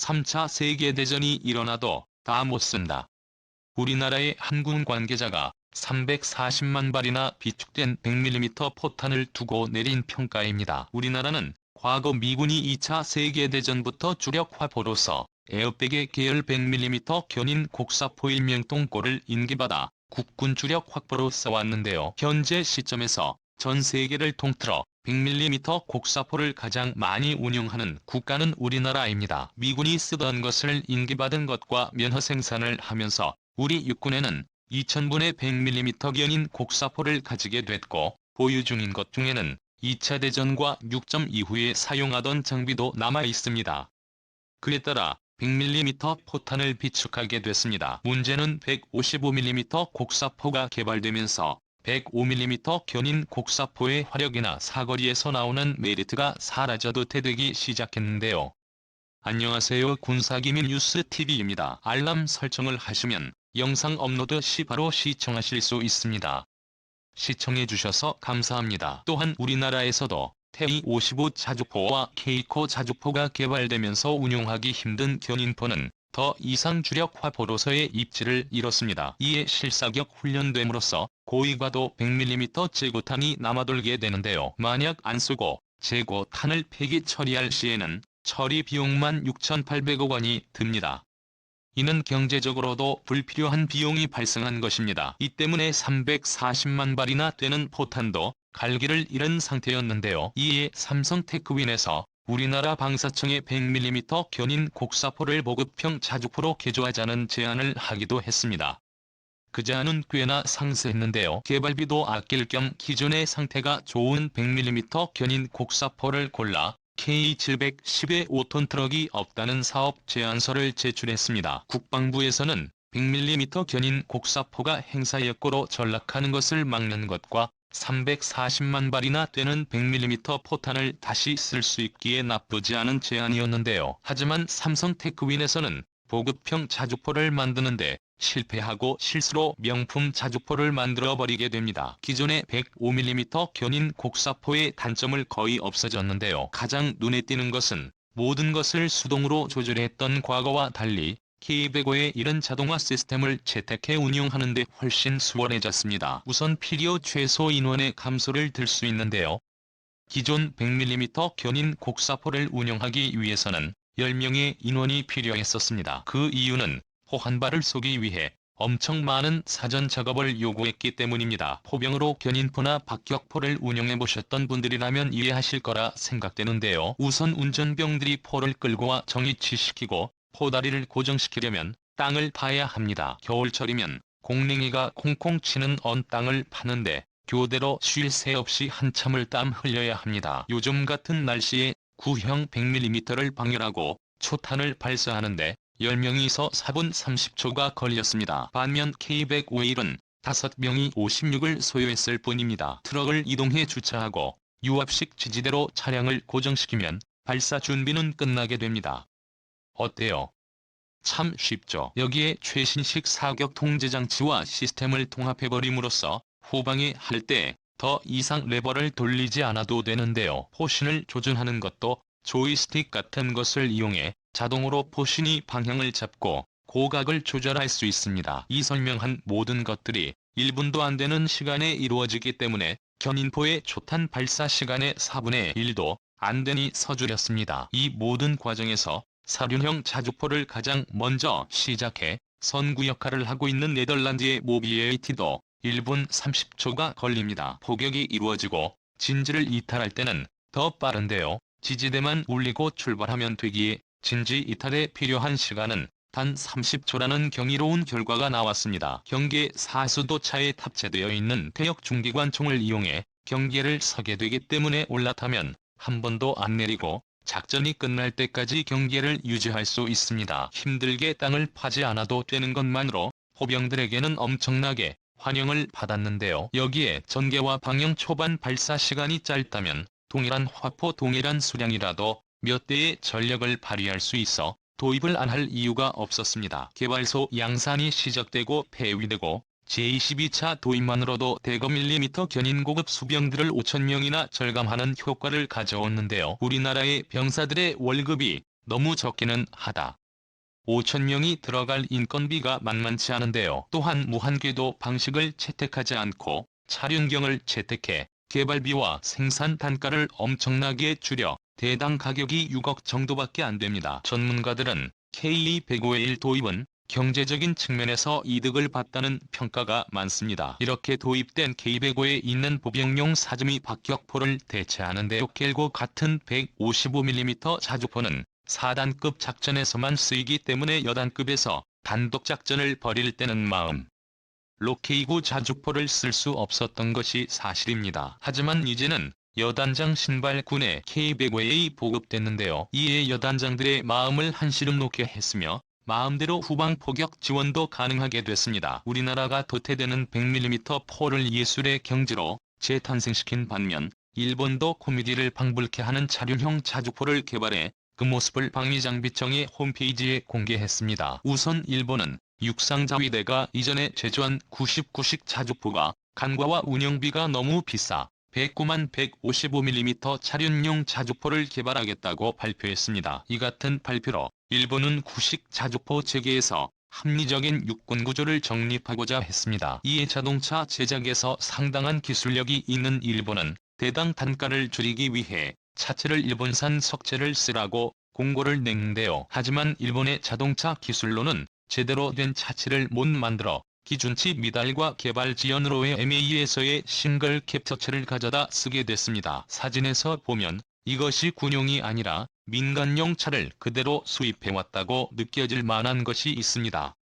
3차 세계대전이 일어나도 다 못쓴다. 우리나라의 한군 관계자가 340만 발이나 비축된 100mm 포탄을 두고 내린 평가입니다. 우리나라는 과거 미군이 2차 세계대전부터 주력 화포로서 에어백의 계열 100mm 견인 곡사포 일명동꼴을 인계받아 국군 주력 확보로 써왔는데요. 현재 시점에서 전 세계를 통틀어 100mm 곡사포를 가장 많이 운용하는 국가는 우리나라입니다. 미군이 쓰던 것을 인계받은 것과 면허 생산을 하면서 우리 육군에는 2000분의 100mm 견인 곡사포를 가지게 됐고, 보유 중인 것 중에는 2차 대전과 6점 이후에 사용하던 장비도 남아 있습니다. 그에 따라 100mm 포탄을 비축하게 됐습니다. 문제는 155mm 곡사포가 개발되면서 105mm 견인 곡사포의 화력이나 사거리에서 나오는 메리트가 사라져도 되기 시작했는데요. 안녕하세요. 군사기밀 뉴스TV입니다. 알람 설정을 하시면 영상 업로드 시 바로 시청하실 수 있습니다. 시청해주셔서 감사합니다. 또한 우리나라에서도 T-55 자주포와 K-코 자주포가 개발되면서 운용하기 힘든 견인포는 더 이상 주력 화포로서의 입지를 잃었습니다. 이에 실사격 훈련됨으로써 고위과도 100mm 재고탄이 남아돌게 되는데요. 만약 안 쓰고 재고탄을 폐기 처리할 시에는 처리 비용만 6,800억 원이 듭니다. 이는 경제적으로도 불필요한 비용이 발생한 것입니다. 이 때문에 340만 발이나 되는 포탄도 갈 길을 잃은 상태였는데요. 이에 삼성테크윈에서 우리나라 방사청에 100mm 견인 곡사포를 보급형 자주포로 개조하자는 제안을 하기도 했습니다. 그 제안은 꽤나 상세했는데요. 개발비도 아낄 겸 기존의 상태가 좋은 100mm 견인 곡사포를 골라 K710의 5톤 트럭이 없다는 사업 제안서를 제출했습니다. 국방부에서는 100mm 견인 곡사포가 행사여고로 전락하는 것을 막는 것과 340만 발이나 되는 100mm 포탄을 다시 쓸 수 있기에 나쁘지 않은 제안이었는데요. 하지만 삼성테크윈에서는 보급형 자주포를 만드는데 실패하고 실수로 명품 자주포를 만들어버리게 됩니다. 기존의 105mm 견인 곡사포의 단점을 거의 없어졌는데요. 가장 눈에 띄는 것은 모든 것을 수동으로 조절했던 과거와 달리 K105의 이런 자동화 시스템을 채택해 운용하는 데 훨씬 수월해졌습니다. 우선 필요 최소 인원의 감소를 들 수 있는데요. 기존 100mm 견인 곡사포를 운용하기 위해서는 10명의 인원이 필요했었습니다. 그 이유는 포 한 발을 쏘기 위해 엄청 많은 사전 작업을 요구했기 때문입니다. 포병으로 견인포나 박격포를 운용해보셨던 분들이라면 이해하실 거라 생각되는데요. 우선 운전병들이 포를 끌고 와 정위치시키고 포다리를 고정시키려면 땅을 파야 합니다. 겨울철이면 공랭이가 콩콩 치는 언 땅을 파는데 교대로 쉴 새 없이 한참을 땀 흘려야 합니다. 요즘 같은 날씨에 구형 100mm를 방열하고 초탄을 발사하는데 10명이서 4분 30초가 걸렸습니다. 반면 K105은 5명이 56을 소요했을 뿐입니다. 트럭을 이동해 주차하고 유압식 지지대로 차량을 고정시키면 발사 준비는 끝나게 됩니다. 어때요? 참 쉽죠. 여기에 최신식 사격 통제장치와 시스템을 통합해버림으로써 후방에 할 때 더 이상 레버를 돌리지 않아도 되는데요. 포신을 조준하는 것도 조이스틱 같은 것을 이용해 자동으로 포신이 방향을 잡고 고각을 조절할 수 있습니다. 이 설명한 모든 것들이 1분도 안 되는 시간에 이루어지기 때문에 견인포의 초탄 발사 시간의 4분의 1도 안 되니 서두렸습니다. 이 모든 과정에서 사륜형 자주포를 가장 먼저 시작해 선구 역할을 하고 있는 네덜란드의 모비에이티도 1분 30초가 걸립니다. 포격이 이루어지고 진지를 이탈할 때는 더 빠른데요. 지지대만 울리고 출발하면 되기에 진지 이탈에 필요한 시간은 단 30초라는 경이로운 결과가 나왔습니다. 경계 사수도차에 탑재되어 있는 대역 중기관총을 이용해 경계를 서게 되기 때문에 올라타면 한 번도 안 내리고 작전이 끝날 때까지 경계를 유지할 수 있습니다. 힘들게 땅을 파지 않아도 되는 것만으로 포병들에게는 엄청나게 환영을 받았는데요. 여기에 전개와 방영 초반 발사 시간이 짧다면 동일한 화포 동일한 수량이라도 몇 대의 전력을 발휘할 수 있어 도입을 안 할 이유가 없었습니다. 개발소 양산이 시작되고 폐위되고 제22차 도입만으로도 대거 밀리미터 견인 고급 수병들을 5,000명이나 절감하는 효과를 가져왔는데요. 우리나라의 병사들의 월급이 너무 적기는 하다. 5,000명이 들어갈 인건비가 만만치 않은데요. 또한 무한궤도 방식을 채택하지 않고 차륜경을 채택해 개발비와 생산 단가를 엄청나게 줄여 대당 가격이 6억 정도밖에 안 됩니다. 전문가들은 K105의 도입은 경제적인 측면에서 이득을 봤다는 평가가 많습니다. 이렇게 도입된 K105에 있는 보병용 사주미 박격포를 대체하는데 켈고 같은 155mm 자주포는 4단급 작전에서만 쓰이기 때문에 여단급에서 단독 작전을 벌일 때는 마음 K9 자주포를 쓸 수 없었던 것이 사실입니다. 하지만 이제는 여단장 신발군에 K105에 보급됐는데요. 이에 여단장들의 마음을 한시름 놓게 했으며 마음대로 후방 포격 지원도 가능하게 됐습니다. 우리나라가 도태되는 100mm 포를 예술의 경지로 재탄생시킨 반면 일본도 코미디를 방불케 하는 차륜형 자주포를 개발해 그 모습을 방위장비청의 홈페이지에 공개했습니다. 우선 일본은 육상자위대가 이전에 제조한 99식 자주포가 간과와 운영비가 너무 비싸 109만 155mm 차륜용 자주포를 개발하겠다고 발표했습니다. 이 같은 발표로 일본은 구식 자주포 체계에서 합리적인 육군 구조를 정립하고자 했습니다. 이에 자동차 제작에서 상당한 기술력이 있는 일본은 대당 단가를 줄이기 위해 차체를 일본산 석체를 쓰라고 공고를 냈는데요. 하지만 일본의 자동차 기술로는 제대로 된 차체를 못 만들어 기준치 미달과 개발 지연으로의 MA에서의 싱글 캡처체를 가져다 쓰게 됐습니다. 사진에서 보면 이것이 군용이 아니라 민간용 차를 그대로 수입해왔다고 느껴질 만한 것이 있습니다.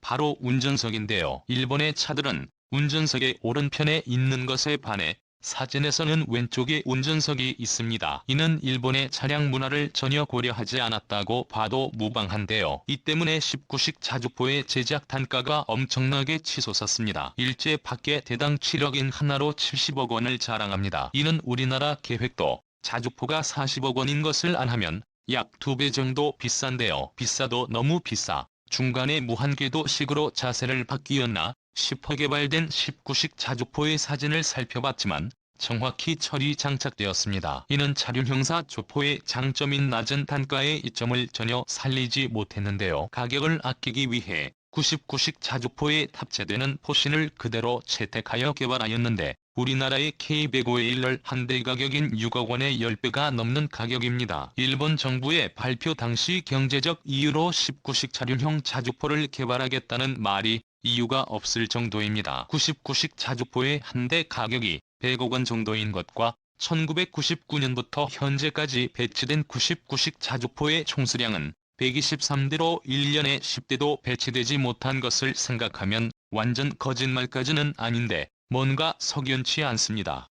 바로 운전석인데요. 일본의 차들은 운전석의 오른편에 있는 것에 반해 사진에서는 왼쪽에 운전석이 있습니다. 이는 일본의 차량 문화를 전혀 고려하지 않았다고 봐도 무방한데요. 이 때문에 19식 자주포의 제작 단가가 엄청나게 치솟았습니다. 일제 밖에 대당 7억인 하나로 70억 원을 자랑합니다. 이는 우리나라 계획도 자주포가 40억 원인 것을 안하면 약 2배 정도 비싼데요. 비싸도 너무 비싸 중간에 무한궤도식으로 자세를 바뀌었나 싶어 개발된 19식 자주포의 사진을 살펴봤지만 정확히 철이 장착되었습니다. 이는 차륜형사 조포의 장점인 낮은 단가의 이점을 전혀 살리지 못했는데요. 가격을 아끼기 위해 99식 자주포에 탑재되는 포신을 그대로 채택하여 개발하였는데 우리나라의 K105A1 한 대 가격인 6억 원의 10배가 넘는 가격입니다. 일본 정부의 발표 당시 경제적 이유로 19식 차륜형 자주포를 개발하겠다는 말이 이유가 없을 정도입니다. 99식 자주포의 한 대 가격이 100억 원 정도인 것과 1999년부터 현재까지 배치된 99식 자주포의 총수량은 123대로 1년에 10대도 배치되지 못한 것을 생각하면 완전 거짓말까지는 아닌데 뭔가 석연치 않습니다.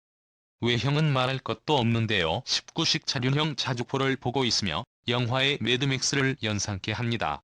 외형은 말할 것도 없는데요. 19식 차륜형 자주포를 보고 있으며 영화의 매드맥스를 연상케 합니다.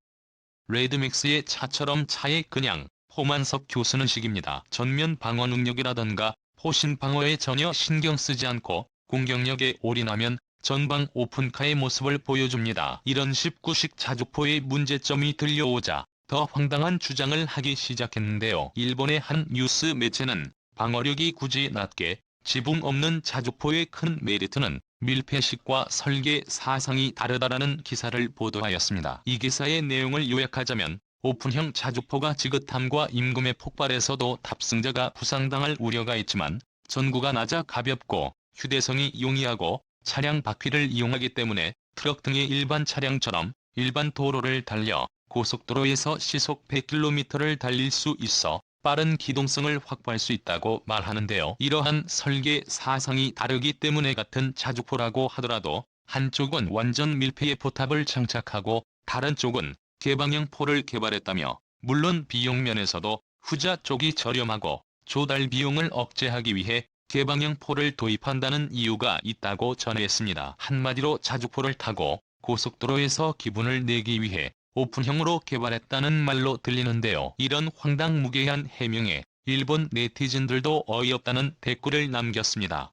매드맥스의 차처럼 차에 그냥 포만석 교수는 식입니다. 전면 방어 능력이라던가 포신 방어에 전혀 신경 쓰지 않고 공격력에 올인하면 전방 오픈카의 모습을 보여줍니다. 이런 19식 자주포의 문제점이 들려오자 더 황당한 주장을 하기 시작했는데요. 일본의 한 뉴스 매체는 방어력이 굳이 낮게 지붕 없는 자주포의 큰 메리트는 밀폐식과 설계 사상이 다르다라는 기사를 보도하였습니다. 이 기사의 내용을 요약하자면 오픈형 자주포가 지긋함과 임금의 폭발에서도 탑승자가 부상당할 우려가 있지만 전구가 낮아 가볍고 휴대성이 용이하고 차량 바퀴를 이용하기 때문에 트럭 등의 일반 차량처럼 일반 도로를 달려 고속도로에서 시속 100km를 달릴 수 있어 빠른 기동성을 확보할 수 있다고 말하는데요. 이러한 설계 사상이 다르기 때문에 같은 자주포라고 하더라도 한쪽은 완전 밀폐의 포탑을 장착하고 다른 쪽은 개방형 포를 개발했다며 물론 비용 면에서도 후자 쪽이 저렴하고 조달 비용을 억제하기 위해 개방형 포를 도입한다는 이유가 있다고 전했습니다. 한마디로 자주포를 타고 고속도로에서 기분을 내기 위해 오픈형으로 개발했다는 말로 들리는데요. 이런 황당무계한 해명에 일본 네티즌들도 어이없다는 댓글을 남겼습니다.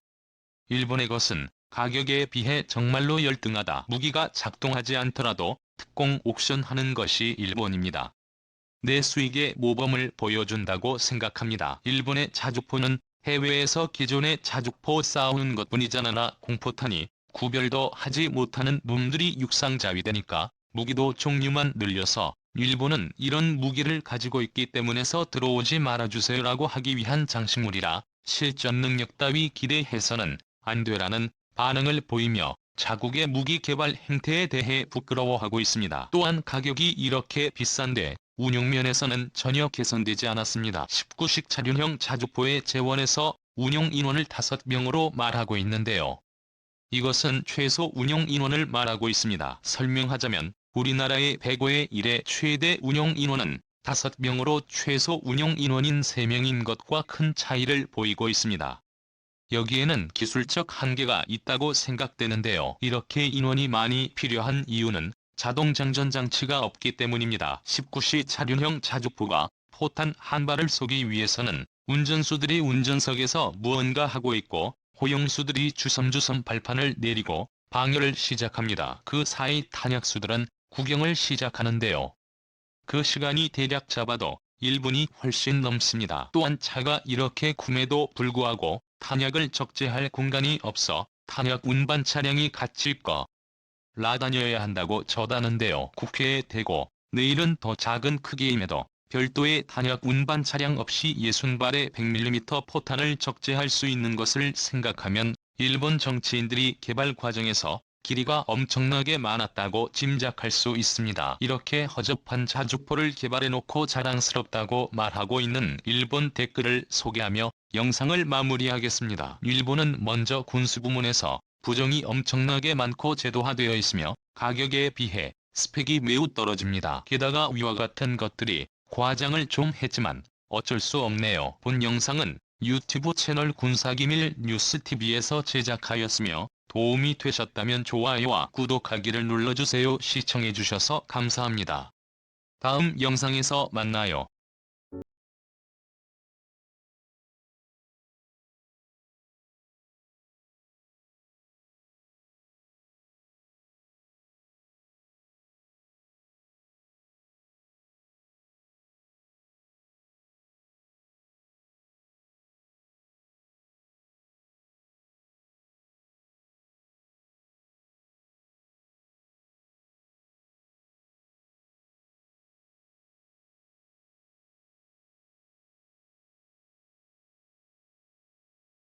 일본의 것은 가격에 비해 정말로 열등하다. 무기가 작동하지 않더라도 특공 옥션하는 것이 일본입니다. 내 수익의 모범을 보여준다고 생각합니다. 일본의 자주포는 해외에서 기존의 자주포 쌓아오는 것뿐이잖아. 공포탄이 구별도 하지 못하는 놈들이 육상자위대니까 무기도 종류만 늘려서 일본은 이런 무기를 가지고 있기 때문에서 들어오지 말아주세요라고 하기 위한 장식물이라 실전 능력 따위 기대해서는 안 되라는 반응을 보이며 자국의 무기 개발 행태에 대해 부끄러워하고 있습니다. 또한 가격이 이렇게 비싼데 운용 면에서는 전혀 개선되지 않았습니다. 19식 차륜형 자주포의 재원에서 운용 인원을 5명으로 말하고 있는데요. 이것은 최소 운용 인원을 말하고 있습니다. 설명하자면 우리나라의 105의 1의 최대 운용 인원은 5명으로 최소 운용 인원인 3명인 것과 큰 차이를 보이고 있습니다. 여기에는 기술적 한계가 있다고 생각되는데요. 이렇게 인원이 많이 필요한 이유는 자동장전 장치가 없기 때문입니다. 19시 차륜형 자주포가 포탄 한 발을 쏘기 위해서는 운전수들이 운전석에서 무언가 하고 있고 호용수들이 주섬주섬 발판을 내리고 방열을 시작합니다. 그 사이 탄약수들은 구경을 시작하는데요. 그 시간이 대략 잡아도 1분이 훨씬 넘습니다. 또한 차가 이렇게 굼에도 불구하고 탄약을 적재할 공간이 없어 탄약 운반 차량이 갓질 거라 다녀야 한다고 저다는데요. 국회에 대고 내일은 더 작은 크기임에도 별도의 탄약 운반 차량 없이 60발의 100mm 포탄을 적재할 수 있는 것을 생각하면 일본 정치인들이 개발 과정에서 길이가 엄청나게 많았다고 짐작할 수 있습니다. 이렇게 허접한 자주포를 개발해놓고 자랑스럽다고 말하고 있는 일본 댓글을 소개하며 영상을 마무리하겠습니다. 일본은 먼저 군수부문에서 부정이 엄청나게 많고 제도화되어 있으며 가격에 비해 스펙이 매우 떨어집니다. 게다가 위와 같은 것들이 과장을 좀 했지만 어쩔 수 없네요. 본 영상은 유튜브 채널 군사기밀 뉴스TV에서 제작하였으며 도움이 되셨다면 좋아요와 구독하기를 눌러주세요. 시청해주셔서 감사합니다. 다음 영상에서 만나요.